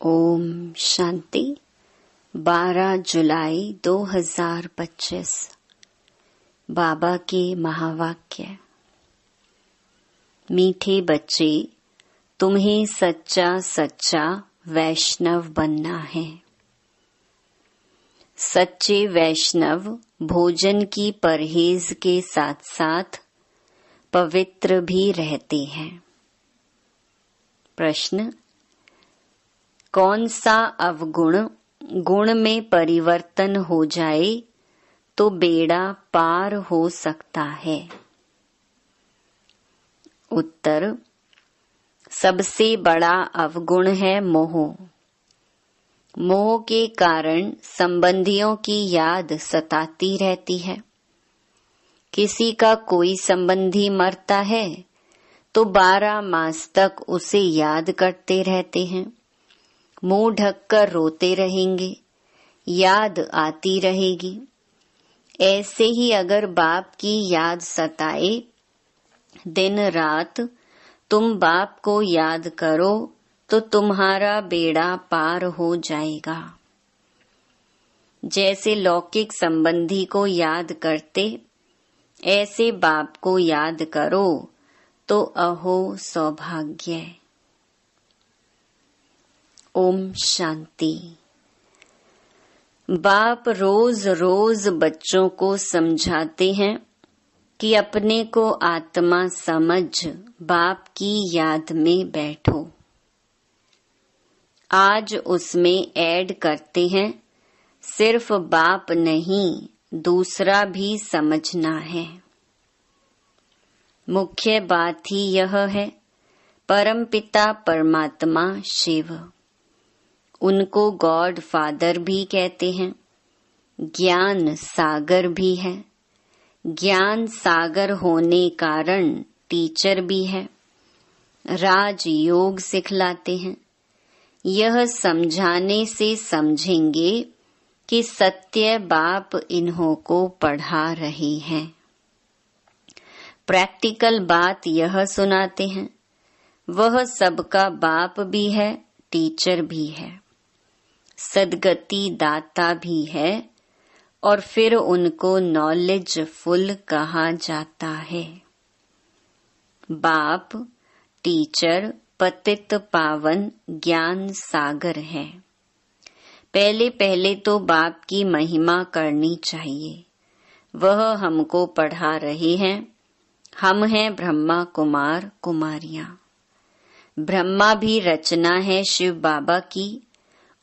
ओम शांति। 12 जुलाई 2025 बाबा के महावाक्य। मीठे बच्चे, तुम्हें सच्चा सच्चा वैष्णव बनना है। सच्चे वैष्णव भोजन की परहेज के साथ साथ पवित्र भी रहते हैं। प्रश्न: कौन सा अवगुण गुण में परिवर्तन हो जाए तो बेड़ा पार हो सकता है? उत्तर: सबसे बड़ा अवगुण है मोह। मोह के कारण संबंधियों की याद सताती रहती है। किसी का कोई संबंधी मरता है तो 12 मास तक उसे याद करते रहते हैं। मुंह ढककर रोते रहेंगे, याद आती रहेगी। ऐसे ही अगर बाप की याद सताए, दिन रात तुम बाप को याद करो तो तुम्हारा बेड़ा पार हो जाएगा। जैसे लौकिक संबंधी को याद करते, ऐसे बाप को याद करो तो अहो सौभाग्य। ओम शांति। बाप रोज रोज बच्चों को समझाते हैं कि अपने को आत्मा समझ बाप की याद में बैठो। आज उसमें ऐड करते हैं, सिर्फ बाप नहीं दूसरा भी समझना है। मुख्य बात ही यह है, परमपिता परमात्मा शिव, उनको गॉड फादर भी कहते हैं, ज्ञान सागर भी है। ज्ञान सागर होने कारण टीचर भी है, राज योग सिखलाते हैं। यह समझाने से समझेंगे कि सत्य बाप इन्हों को पढ़ा रहे हैं। प्रैक्टिकल बात यह सुनाते हैं, वह सबका बाप भी है, टीचर भी है, सदगति दाता भी है, और फिर उनको नॉलेज फुल कहा जाता है। बाप टीचर पतित पावन ज्ञान सागर है। पहले पहले तो बाप की महिमा करनी चाहिए। वह हमको पढ़ा रहे हैं। हम हैं ब्रह्मा कुमार कुमारियां। ब्रह्मा भी रचना है शिव बाबा की,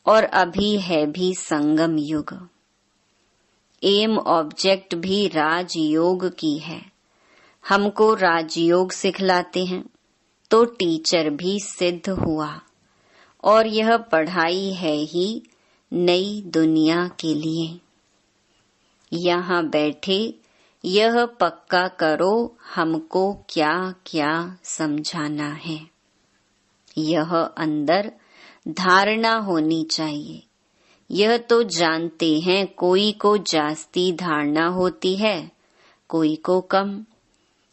और अभी है भी संगम युग। एम ऑब्जेक्ट भी राजयोग की है। हमको राजयोग सिखलाते हैं तो टीचर भी सिद्ध हुआ, और यह पढ़ाई है ही नई दुनिया के लिए। यहाँ बैठे यह पक्का करो, हमको क्या क्या समझाना है। यह अंदर धारणा होनी चाहिए। यह तो जानते हैं, कोई को जास्ती धारणा होती है, कोई को कम।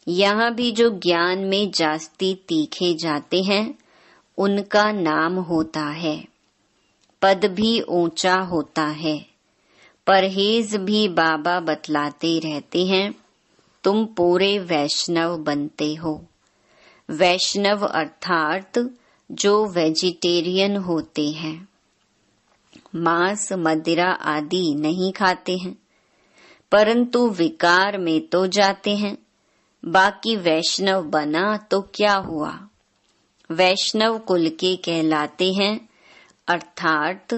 यहाँ भी जो ज्ञान में जास्ती तीखे जाते हैं, उनका नाम होता है। पद भी ऊंचा होता है। परहेज भी बाबा बतलाते रहते हैं, तुम पूरे वैष्णव बनते हो। वैष्णव अर्थात जो वेजिटेरियन होते हैं, मांस मदिरा आदि नहीं खाते हैं, परंतु विकार में तो जाते हैं। बाकी वैष्णव बना तो क्या हुआ? वैष्णव कुल के कहलाते हैं, अर्थात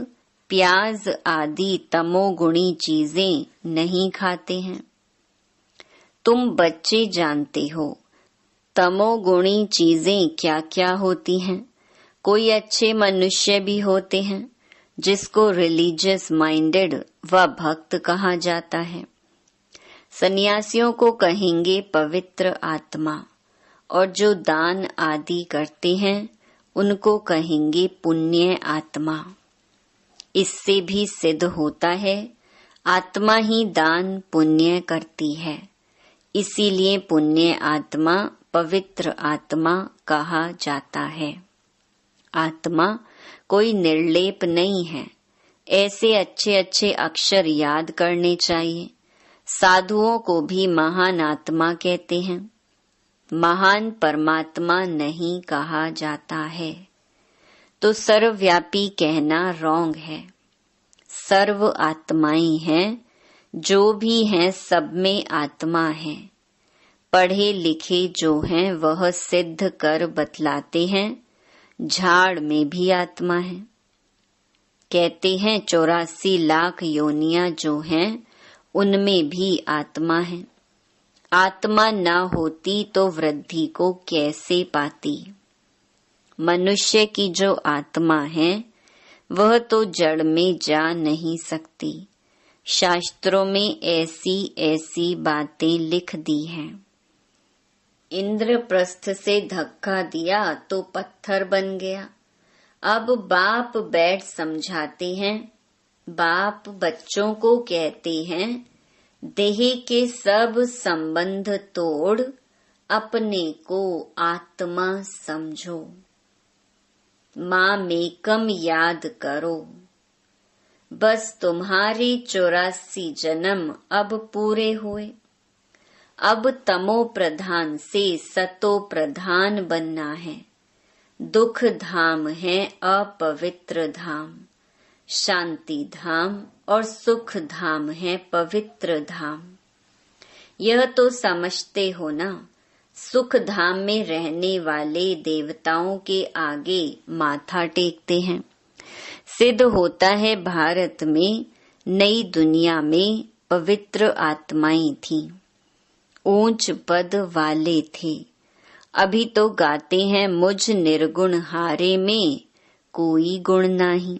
प्याज आदि तमोगुणी चीजें नहीं खाते हैं। तुम बच्चे जानते हो तमोगुणी चीजें क्या क्या होती हैं। कोई अच्छे मनुष्य भी होते हैं, जिसको रिलीजियस माइंडेड व भक्त कहा जाता है। सन्यासियों को कहेंगे पवित्र आत्मा, और जो दान आदि करते हैं उनको कहेंगे पुण्य आत्मा। इससे भी सिद्ध होता है, आत्मा ही दान पुण्य करती है। इसीलिए पुण्य आत्मा पवित्र आत्मा कहा जाता है। आत्मा कोई निर्लेप नहीं है। ऐसे अच्छे अच्छे अक्षर याद करने चाहिए। साधुओं को भी महान आत्मा कहते हैं। महान परमात्मा नहीं कहा जाता है, तो सर्वव्यापी कहना रॉन्ग है। सर्व आत्माएं हैं, जो भी हैं सब में आत्मा है। पढ़े लिखे जो हैं वह सिद्ध कर बतलाते हैं, झाड़ में भी आत्मा है। कहते हैं 84 लाख योनियां जो हैं उनमें भी आत्मा है। आत्मा न होती तो वृद्धि को कैसे पाती। मनुष्य की जो आत्मा है वह तो जड़ में जा नहीं सकती। शास्त्रों में ऐसी ऐसी बातें लिख दी हैं। इंद्रप्रस्थ से धक्का दिया तो पत्थर बन गया। अब बाप बैठ समझाते हैं। बाप बच्चों को कहते हैं, देह के सब संबंध तोड़ अपने को आत्मा समझो। मामेकम याद करो। बस तुम्हारे 84 जन्म अब पूरे हुए। अब तमो प्रधान से सतो प्रधान बनना है। दुख धाम है अपवित्र धाम, शांति धाम और सुख धाम है पवित्र धाम। यह तो समझते हो ना। सुख धाम में रहने वाले देवताओं के आगे माथा टेकते हैं। सिद्ध होता है भारत में नई दुनिया में पवित्र आत्माएं थीं, ऊंच पद वाले थे। अभी तो गाते हैं मुझ निर्गुण हारे में कोई गुण नहीं।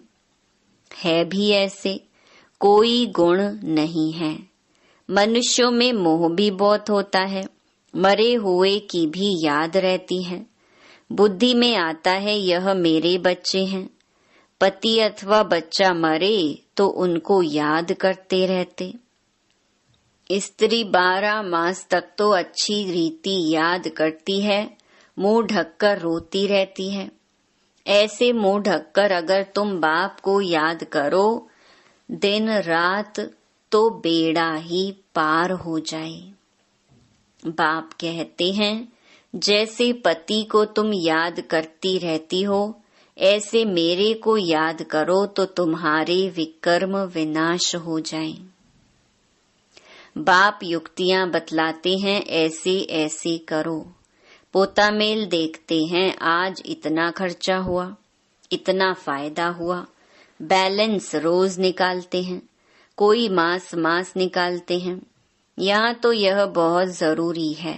है भी ऐसे, कोई गुण नहीं है। मनुष्यों में मोह भी बहुत होता है। मरे हुए की भी याद रहती है। बुद्धि में आता है यह मेरे बच्चे हैं। पति अथवा बच्चा मरे तो उनको याद करते रहते। स्त्री 12 मास तक तो अच्छी रीति याद करती है, मुंह ढककर रोती रहती है। ऐसे मुंह ढककर अगर तुम बाप को याद करो दिन रात तो बेड़ा ही पार हो जाए। बाप कहते हैं, जैसे पति को तुम याद करती रहती हो, ऐसे मेरे को याद करो तो तुम्हारे विकर्म विनाश हो जाएं। बाप युक्तियां बतलाते हैं, ऐसे ऐसे करो। पोता मेल देखते हैं, आज इतना खर्चा हुआ, इतना फायदा हुआ। बैलेंस रोज निकालते हैं, कोई मास निकालते हैं। यहाँ तो यह बहुत जरूरी है।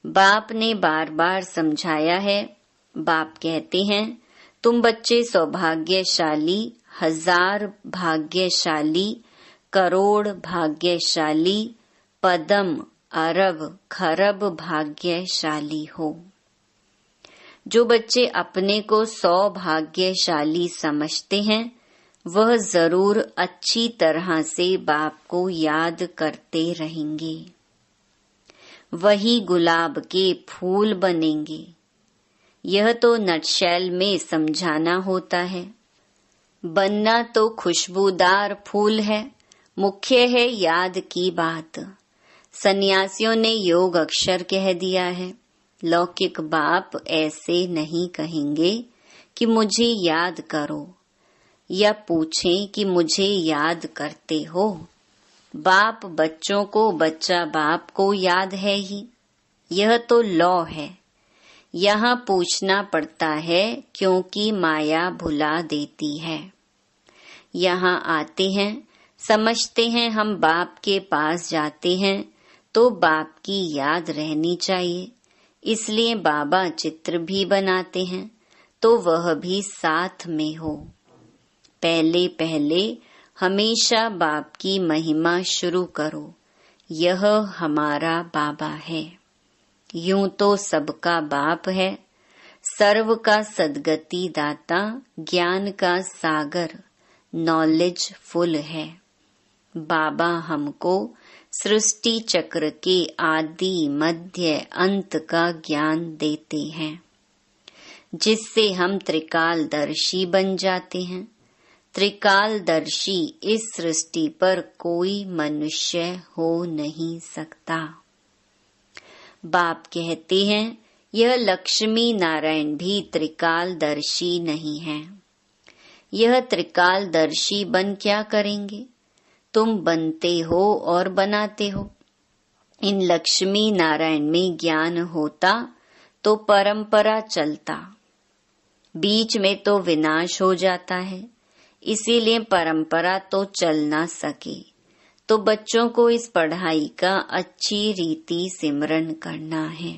बाप ने बार बार समझाया है। बाप कहते हैं, तुम बच्चे सौभाग्यशाली, 1000 भाग्यशाली, करोड़ भाग्यशाली, पदम अरब खरब भाग्यशाली हो। जो बच्चे अपने को 100 भाग्यशाली समझते हैं वह जरूर अच्छी तरह से बाप को याद करते रहेंगे। वही गुलाब के फूल बनेंगे। यह तो नटशैल में समझाना होता है। बनना तो खुशबूदार फूल है, मुख्य है याद की बात। सन्यासियों ने योग अक्षर कह दिया है। लौकिक बाप ऐसे नहीं कहेंगे कि मुझे याद करो, या पूछें कि मुझे याद करते हो। बाप बच्चों को, बच्चा बाप को याद है ही। यह तो लॉ है। यहाँ पूछना पड़ता है क्योंकि माया भुला देती है। यहाँ आते हैं, समझते हैं हम बाप के पास जाते हैं तो बाप की याद रहनी चाहिए। इसलिए बाबा चित्र भी बनाते हैं तो वह भी साथ में हो। पहले पहले हमेशा बाप की महिमा शुरू करो। यह हमारा बाबा है। यूं तो सबका बाप है, सर्व का सद्गति दाता, ज्ञान का सागर, नॉलेज फुल है। बाबा हमको सृष्टि चक्र के आदि मध्य अंत का ज्ञान देते हैं। जिससे हम त्रिकालदर्शी बन जाते हैं। त्रिकालदर्शी इस सृष्टि पर कोई मनुष्य हो नहीं सकता। बाप कहते हैं यह लक्ष्मी नारायण भी त्रिकालदर्शी नहीं है। यह त्रिकालदर्शी बन क्या करेंगे? तुम बनते हो और बनाते हो। इन लक्ष्मी नारायण में ज्ञान होता तो परंपरा चलता, बीच में तो विनाश हो जाता है, इसीलिए परंपरा तो चल ना सके। तो बच्चों को इस पढ़ाई का अच्छी रीति सिमरन करना है।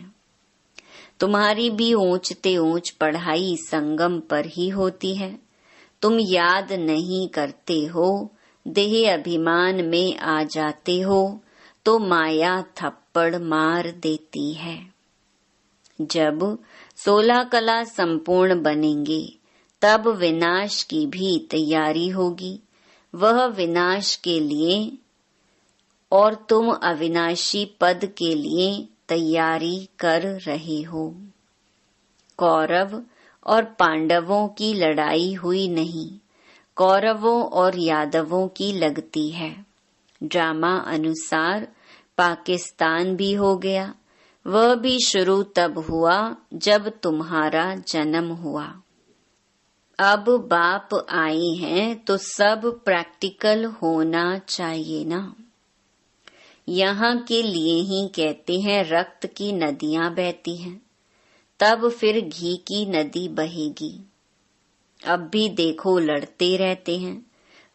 तुम्हारी भी ऊंचते ऊंच पढ़ाई संगम पर ही होती है। तुम याद नहीं करते हो, देह अभिमान में आ जाते हो तो माया थप्पड़ मार देती है। जब 16 कला संपूर्ण बनेंगे तब विनाश की भी तैयारी होगी। वह विनाश के लिए और तुम अविनाशी पद के लिए तैयारी कर रहे हो। कौरव और पांडवों की लड़ाई हुई नहीं, कौरवों और यादवों की लगती है। ड्रामा अनुसार पाकिस्तान भी हो गया। वह भी शुरू तब हुआ जब तुम्हारा जन्म हुआ। अब बाप आए हैं तो सब प्रैक्टिकल होना चाहिए ना। यहाँ के लिए ही कहते हैं रक्त की नदियां बहती हैं, तब फिर घी की नदी बहेगी। अब भी देखो लड़ते रहते हैं,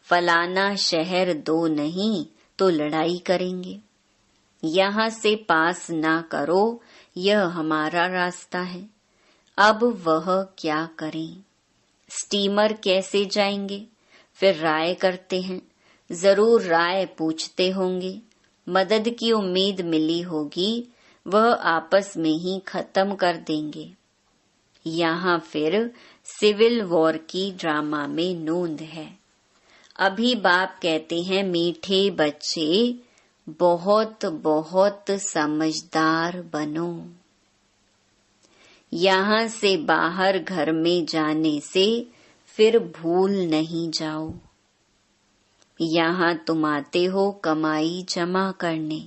फलाना शहर 2 नहीं तो लड़ाई करेंगे। यहाँ से पास ना करो, यह हमारा रास्ता है। अब वह क्या करें? स्टीमर कैसे जाएंगे? फिर राय करते हैं, जरूर राय पूछते होंगे। मदद की उम्मीद मिली होगी, वह आपस में ही खत्म कर देंगे। यहाँ फिर सिविल वॉर की ड्रामा में नोंद है। अभी बाप कहते हैं मीठे बच्चे बहुत बहुत समझदार बनो। यहाँ से बाहर घर में जाने से फिर भूल नहीं जाओ। यहाँ तुम आते हो कमाई जमा करने।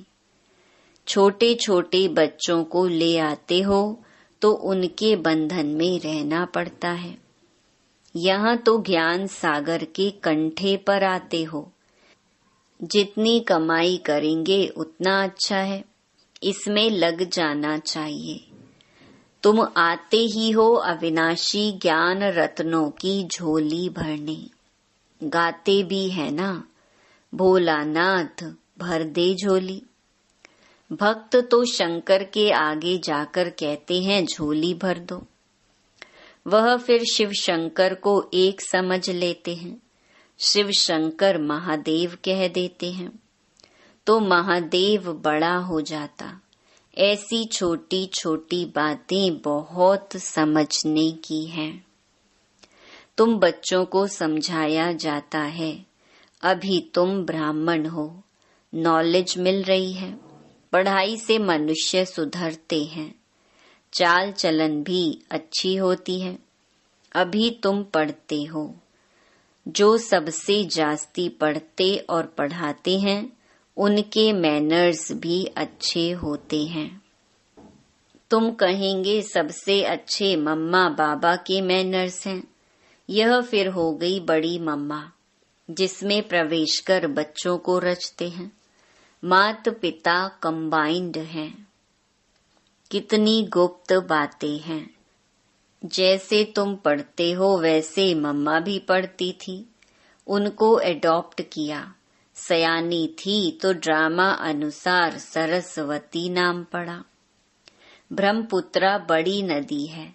छोटे छोटे बच्चों को ले आते हो तो उनके बंधन में रहना पड़ता है। यहाँ तो ज्ञान सागर के कंठे पर आते हो। जितनी कमाई करेंगे उतना अच्छा है, इसमें लग जाना चाहिए। तुम आते ही हो अविनाशी ज्ञान रत्नों की झोली भरने। गाते भी है ना, भोलानाथ भर दे झोली। भक्त तो शंकर के आगे जाकर कहते हैं झोली भर दो। वह फिर शिव शंकर को एक समझ लेते हैं। शिव शंकर महादेव कह देते हैं तो महादेव बड़ा हो जाता। ऐसी छोटी छोटी बातें बहुत समझने की हैं। तुम बच्चों को समझाया जाता है, अभी तुम ब्राह्मण हो, नॉलेज मिल रही है। पढ़ाई से मनुष्य सुधरते हैं, चाल चलन भी अच्छी होती है। अभी तुम पढ़ते हो। जो सबसे जास्ती पढ़ते और पढ़ाते हैं उनके मैनर्स भी अच्छे होते हैं। तुम कहेंगे सबसे अच्छे मम्मा बाबा के मैनर्स हैं। यह फिर हो गई बड़ी मम्मा, जिसमें प्रवेश कर बच्चों को रचते हैं। माता पिता कंबाइंड हैं। कितनी गुप्त बातें हैं। जैसे तुम पढ़ते हो वैसे मम्मा भी पढ़ती थी, उनको एडॉप्ट किया। सयानी थी तो ड्रामा अनुसार सरस्वती नाम पड़ा। ब्रह्मपुत्रा बड़ी नदी है,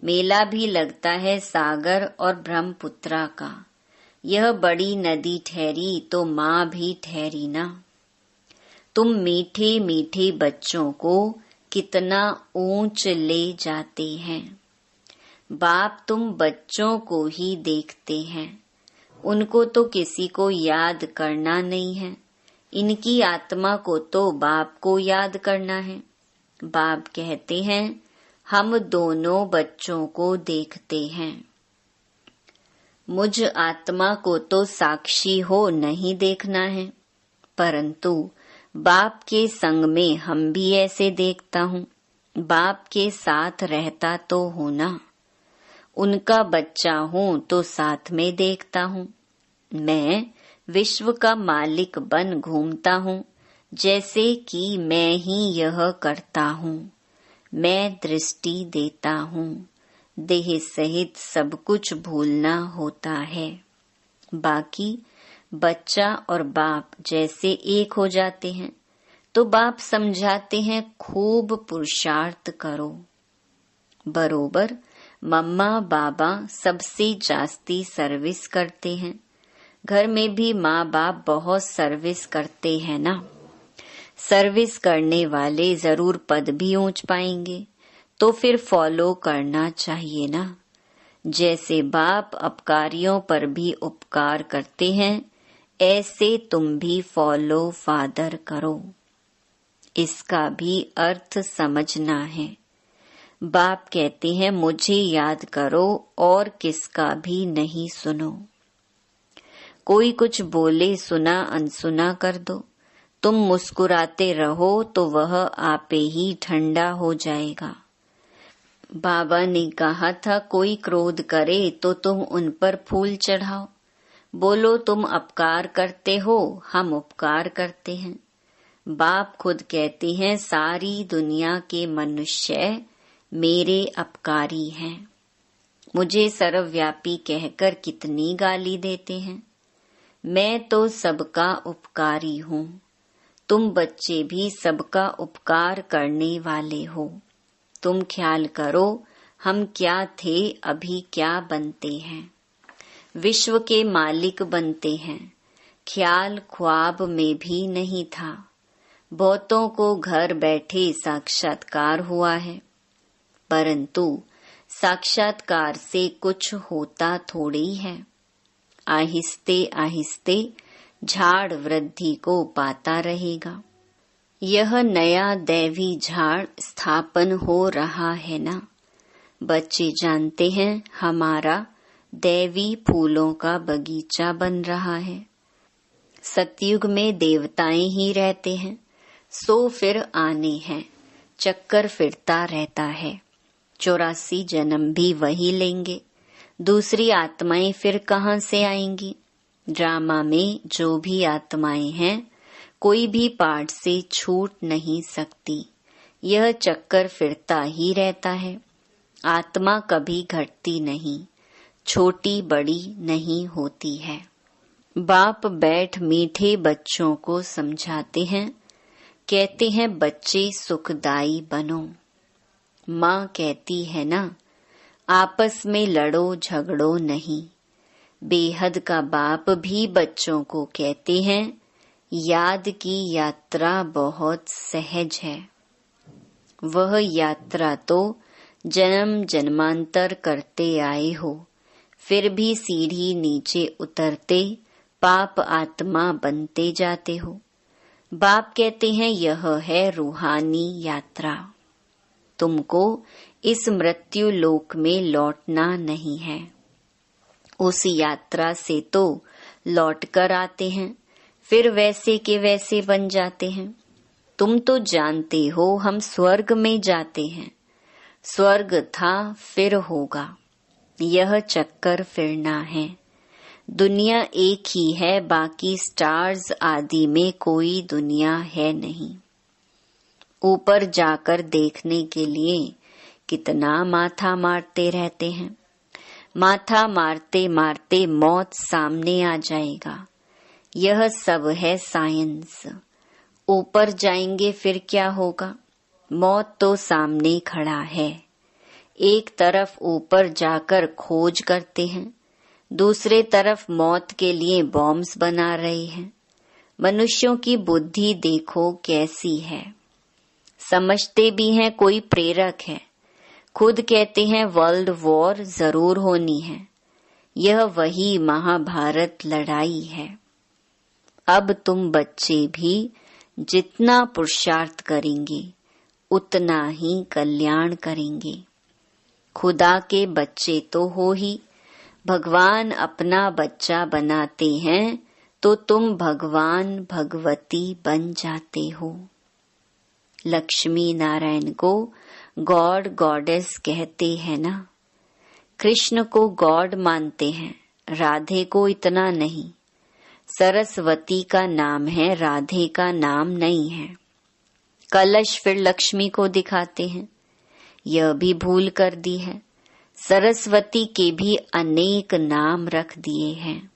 मेला भी लगता है सागर और ब्रह्मपुत्रा का। यह बड़ी नदी ठहरी तो माँ भी ठहरी ना। तुम मीठे मीठे बच्चों को कितना ऊंच ले जाते हैं। बाप तुम बच्चों को ही देखते हैं, उनको तो किसी को याद करना नहीं है। इनकी आत्मा को तो बाप को याद करना है। बाप कहते हैं हम दोनों बच्चों को देखते हैं। मुझ आत्मा को तो साक्षी हो नहीं देखना है, परंतु बाप के संग में हम भी ऐसे देखता हूँ। बाप के साथ रहता तो हूँ ना, उनका बच्चा हूँ तो साथ में देखता हूँ। मैं विश्व का मालिक बन घूमता हूँ, जैसे कि मैं ही यह करता हूँ। मैं दृष्टि देता हूँ, देह सहित सब कुछ भूलना होता है। बाकी बच्चा और बाप जैसे एक हो जाते हैं तो बाप समझाते हैं खूब पुरुषार्थ करो। बरोबर मम्मा बाबा सबसे जास्ती सर्विस करते हैं। घर में भी माँ बाप बहुत सर्विस करते हैं ना। सर्विस करने वाले जरूर पद भी ऊंच पाएंगे, तो फिर फॉलो करना चाहिए ना। जैसे बाप अपकारियों पर भी उपकार करते हैं, ऐसे तुम भी फॉलो फादर करो। इसका भी अर्थ समझना है। बाप कहते हैं मुझे याद करो और किसका भी नहीं सुनो। कोई कुछ बोले सुना अनसुना कर दो। तुम मुस्कुराते रहो तो वह आपे ही ठंडा हो जाएगा। बाबा ने कहा था कोई क्रोध करे तो तुम उन पर फूल चढ़ाओ। बोलो तुम अपकार करते हो, हम उपकार करते हैं। बाप खुद कहते हैं सारी दुनिया के मनुष्य मेरे अपकारी हैं। मुझे सर्वव्यापी कहकर कितनी गाली देते हैं। मैं तो सबका उपकारी हूँ। तुम बच्चे भी सबका उपकार करने वाले हो। तुम ख्याल करो हम क्या थे, अभी क्या बनते हैं। विश्व के मालिक बनते हैं। ख्याल ख्वाब में भी नहीं था। बहुतों को घर बैठे साक्षात्कार हुआ है, परंतु साक्षात्कार से कुछ होता थोड़ी है। आहिस्ते आहिस्ते झाड़ वृद्धि को पाता रहेगा। यह नया दैवी झाड़ स्थापन हो रहा है ना। बच्चे जानते हैं हमारा दैवी फूलों का बगीचा बन रहा है। सतयुग में देवताएं ही रहते हैं, सो फिर आने हैं। चक्कर फिरता रहता है। 84 जन्म भी वही लेंगे। दूसरी आत्माएं फिर कहाँ से आएंगी। ड्रामा में जो भी आत्माएं हैं, कोई भी पार्ट से छूट नहीं सकती। यह चक्कर फिरता ही रहता है। आत्मा कभी घटती नहीं, छोटी बड़ी नहीं होती है। बाप बैठ मीठे बच्चों को समझाते हैं। कहते हैं बच्चे सुखदाई बनो। माँ कहती है ना, आपस में लड़ो झगड़ो नहीं। बेहद का बाप भी बच्चों को कहते हैं याद की यात्रा बहुत सहज है। वह यात्रा तो जन्म जन्मांतर करते आए हो, फिर भी सीढ़ी नीचे उतरते पाप आत्मा बनते जाते हो। बाप कहते हैं यह है रूहानी यात्रा। तुमको इस मृत्यु लोक में लौटना नहीं है। उस यात्रा से तो लौट कर आते हैं, फिर वैसे के वैसे बन जाते हैं। तुम तो जानते हो हम स्वर्ग में जाते हैं। स्वर्ग था फिर होगा। यह चक्कर फिरना है। दुनिया एक ही है, बाकी स्टार्स आदि में कोई दुनिया है नहीं। ऊपर जाकर देखने के लिए कितना माथा मारते रहते हैं। माथा मारते मारते मौत सामने आ जाएगा। यह सब है साइंस। ऊपर जाएंगे फिर क्या होगा। मौत तो सामने खड़ा है। एक तरफ ऊपर जाकर खोज करते हैं, दूसरे तरफ मौत के लिए बॉम्ब्स बना रहे हैं। मनुष्यों की बुद्धि देखो कैसी है। समझते भी हैं कोई प्रेरक है। खुद कहते हैं वर्ल्ड वॉर जरूर होनी है। यह वही महाभारत लड़ाई है। अब तुम बच्चे भी जितना पुरुषार्थ करेंगे उतना ही कल्याण करेंगे। खुदा के बच्चे तो हो ही, भगवान अपना बच्चा बनाते हैं तो तुम भगवान भगवती बन जाते हो। लक्ष्मी नारायण को गॉड गॉडेस कहते हैं ना। कृष्ण को गॉड मानते हैं, राधे को इतना नहीं। सरस्वती का नाम है, राधे का नाम नहीं है। कलश फिर लक्ष्मी को दिखाते हैं, यह भी भूल कर दी है। सरस्वती के भी अनेक नाम रख दिए हैं।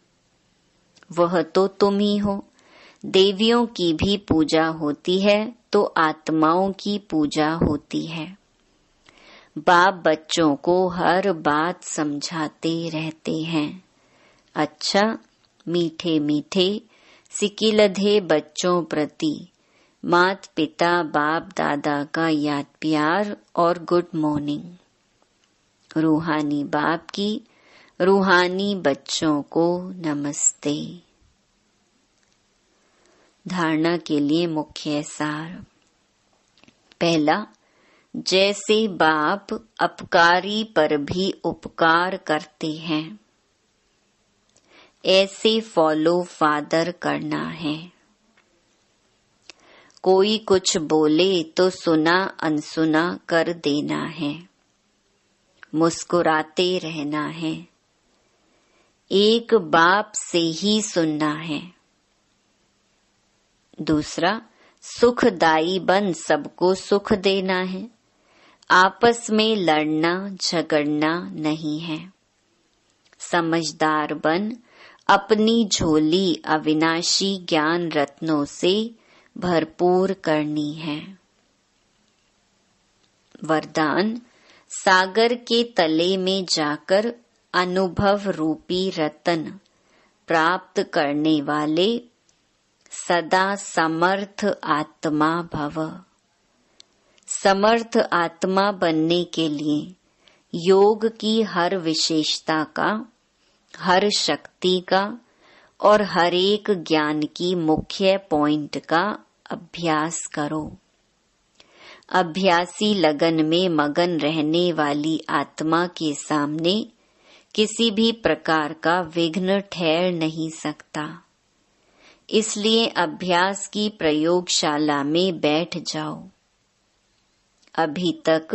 वह तो तुम ही हो। देवियों की भी पूजा होती है तो आत्माओं की पूजा होती है। बाप बच्चों को हर बात समझाते रहते हैं। अच्छा, मीठे मीठे सिकिलधे बच्चों प्रति मात पिता बाप दादा का याद प्यार और गुड मॉर्निंग। रूहानी बाप की रूहानी बच्चों को नमस्ते। धारणा के लिए मुख्य सार। पहला, जैसे बाप अपकारी पर भी उपकार करते हैं, ऐसे फॉलो फादर करना है। कोई कुछ बोले तो सुना अनसुना कर देना है, मुस्कुराते रहना है। एक बाप से ही सुनना है। दूसरा, सुखदाई बन सबको सुख देना है। आपस में लड़ना झगड़ना नहीं है। समझदार बन अपनी झोली अविनाशी ज्ञान रत्नों से भरपूर करनी है। वरदान, सागर के तले में जाकर अनुभव रूपी रतन प्राप्त करने वाले सदा समर्थ आत्मा भव। समर्थ आत्मा बनने के लिए योग की हर विशेषता का, हर शक्ति का और हर एक ज्ञान की मुख्य पॉइंट का अभ्यास करो। अभ्यासी लगन में मगन रहने वाली आत्मा के सामने किसी भी प्रकार का विघ्न ठहर नहीं सकता। इसलिए अभ्यास की प्रयोगशाला में बैठ जाओ। अभी तक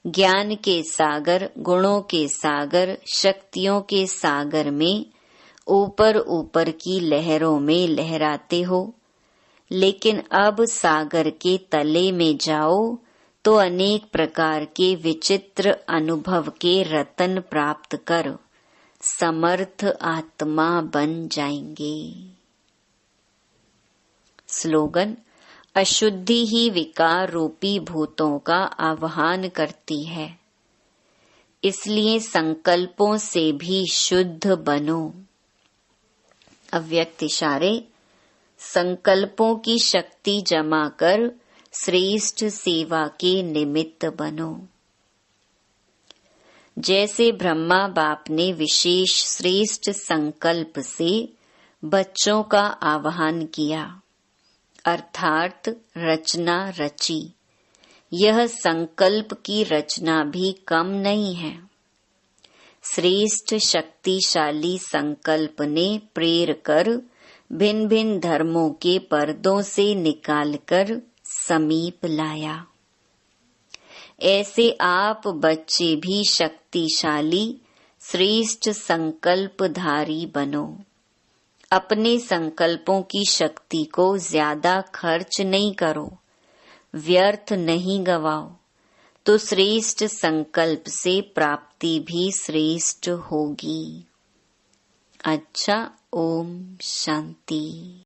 ज्ञान के सागर, गुणों के सागर, शक्तियों के सागर में ऊपर ऊपर की लहरों में लहराते हो, लेकिन अब सागर के तले में जाओ तो अनेक प्रकार के विचित्र अनुभव के रतन प्राप्त कर समर्थ आत्मा बन जाएंगे। स्लोगन, अशुद्धि ही विकार रूपी भूतों का आह्वान करती है, इसलिए संकल्पों से भी शुद्ध बनो। अव्यक्त इशारे, संकल्पों की शक्ति जमा कर श्रेष्ठ सेवा के निमित्त बनो। जैसे ब्रह्मा बाप ने विशेष श्रेष्ठ संकल्प से बच्चों का आह्वान किया, अर्थात रचना रची, यह संकल्प की रचना भी कम नहीं है। श्रेष्ठ शक्तिशाली संकल्प ने प्रेर कर भिन्न भिन्न धर्मों के पर्दों से निकालकर समीप लाया। ऐसे आप बच्चे भी शक्तिशाली श्रेष्ठ संकल्पधारी बनो। अपने संकल्पों की शक्ति को ज्यादा खर्च नहीं करो, व्यर्थ नहीं गवाओ, तो श्रेष्ठ संकल्प से प्राप्ति भी श्रेष्ठ होगी। अच्छा, ओम शांति।